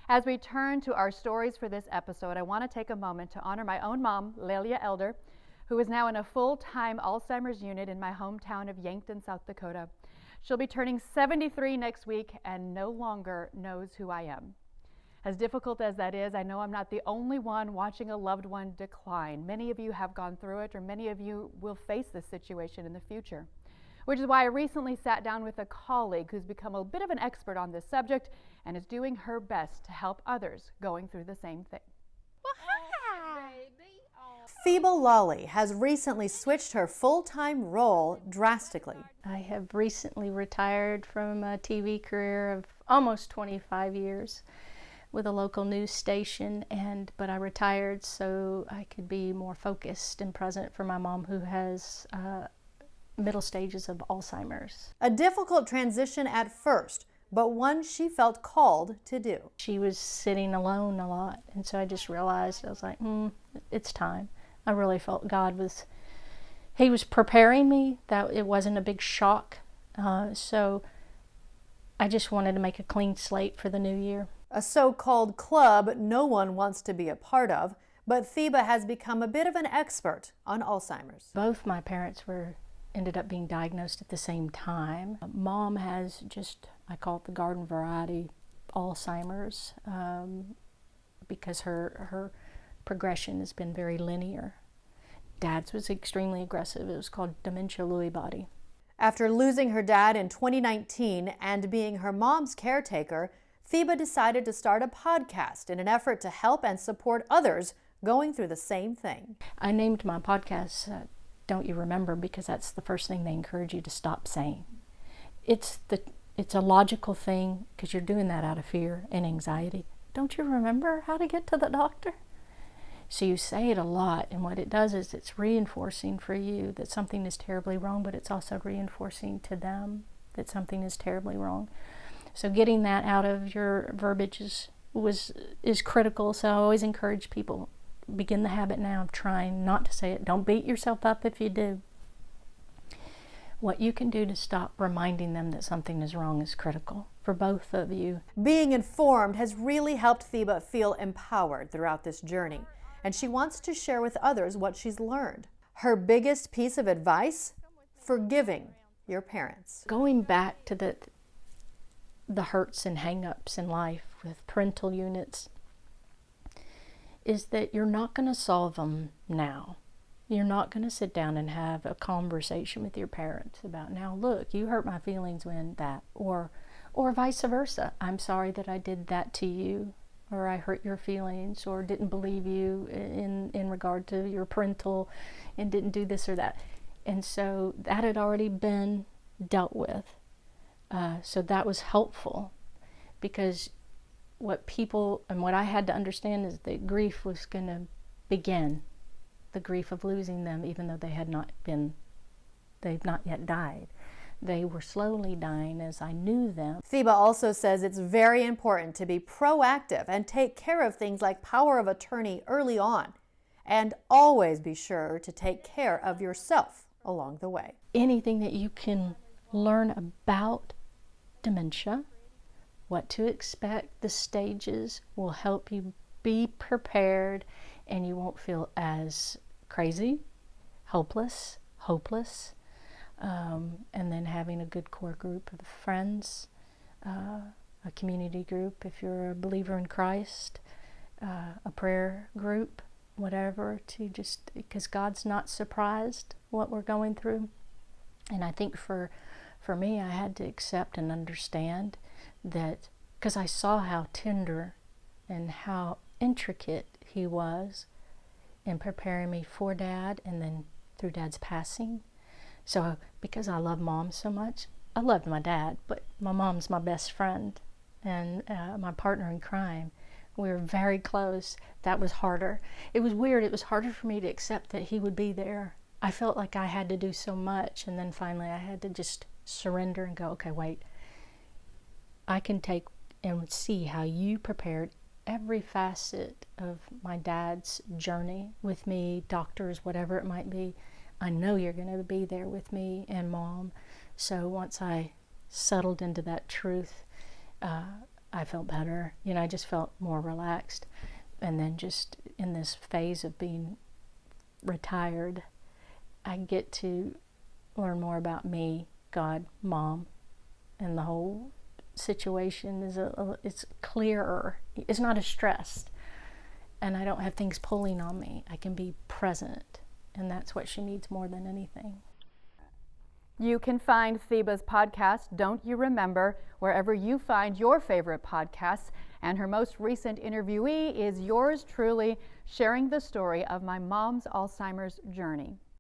As we turn to our stories for this episode, I want to take a moment to honor my own mom, Lelia Elder, who is now in a full-time Alzheimer's unit in my hometown of Yankton, South Dakota. She'll be turning 73 next week and no longer knows who I am. As difficult as that is, I know I'm not the only one watching a loved one decline. Many of you have gone through it, or many of you will face this situation in the future. Which is why I recently sat down with a colleague who's become a bit of an expert on this subject and is doing her best to help others going through the same thing. Theba Lolley has recently switched her full-time role drastically. I have recently retired from a TV career of almost 25 years with a local news station, but I retired so I could be more focused and present for my mom, who has middle stages of Alzheimer's. A difficult transition at first, but one she felt called to do. She was sitting alone a lot, and so I just realized, I was like, it's time. I really felt He was preparing me, that it wasn't a big shock. So I just wanted to make a clean slate for the new year. A so-called club no one wants to be a part of, but Theba has become a bit of an expert on Alzheimer's. Both my parents ended up being diagnosed at the same time. Mom has I call it the garden variety Alzheimer's, because her progression has been very linear. Dad's was extremely aggressive. It was called dementia Lewy body. After losing her dad in 2019 and being her mom's caretaker, Theba decided to start a podcast in an effort to help and support others going through the same thing. I named my podcast Don't You Remember, because that's the first thing they encourage you to stop saying. It's a logical thing, because you're doing that out of fear and anxiety. Don't you remember how to get to the doctor? So you say it a lot, and what it does is it's reinforcing for you that something is terribly wrong, but it's also reinforcing to them that something is terribly wrong. So getting that out of your verbiage is critical. So I always encourage people, begin the habit now of trying not to say it. Don't beat yourself up if you do. What you can do to stop reminding them that something is wrong is critical for both of you. Being informed has really helped Theba feel empowered throughout this journey, and she wants to share with others what she's learned. Her biggest piece of advice: forgiving your parents. Going back to the hurts and hang-ups in life with parental units is that you're not going to solve them now. You're not going to sit down and have a conversation with your parents about, now look, you hurt my feelings when that, or vice versa. I'm sorry that I did that to you, or I hurt your feelings, or didn't believe you in regard to your parental and didn't do this or that. And so that had already been dealt with. So that was helpful, because what I had to understand is that grief was going to begin, the grief of losing them, even though they've not yet died. They were slowly dying as I knew them. Theba also says it's very important to be proactive and take care of things like power of attorney early on, and always be sure to take care of yourself along the way. Anything that you can learn about dementia, what to expect, the stages, will help you be prepared, and you won't feel as crazy, hopeless, and then having a good core group of friends, a community group if you're a believer in Christ, a prayer group, whatever, because God's not surprised what we're going through. And I think for me, I had to accept and understand that, because I saw how tender and how intricate he was in preparing me for Dad, and then through Dad's passing. So because I love Mom so much, I loved my dad, but my mom's my best friend and my partner in crime. We were very close. That was harder. It was weird. It was harder for me to accept that he would be there. I felt like I had to do so much, and then finally I had to just surrender and go, okay, wait. I can take and see how you prepared every facet of my dad's journey with me, doctors, whatever it might be. I know you're going to be there with me and Mom. So once I settled into that truth, I felt better. I just felt more relaxed. And then just in this phase of being retired, I get to learn more about me, God, Mom, and the whole situation it's clearer. It's not as stressed, and I don't have things pulling on me. I can be present, and that's what she needs more than anything. You can find Theba's podcast, Don't You Remember, wherever you find your favorite podcasts, and her most recent interviewee is yours truly, sharing the story of my mom's Alzheimer's journey.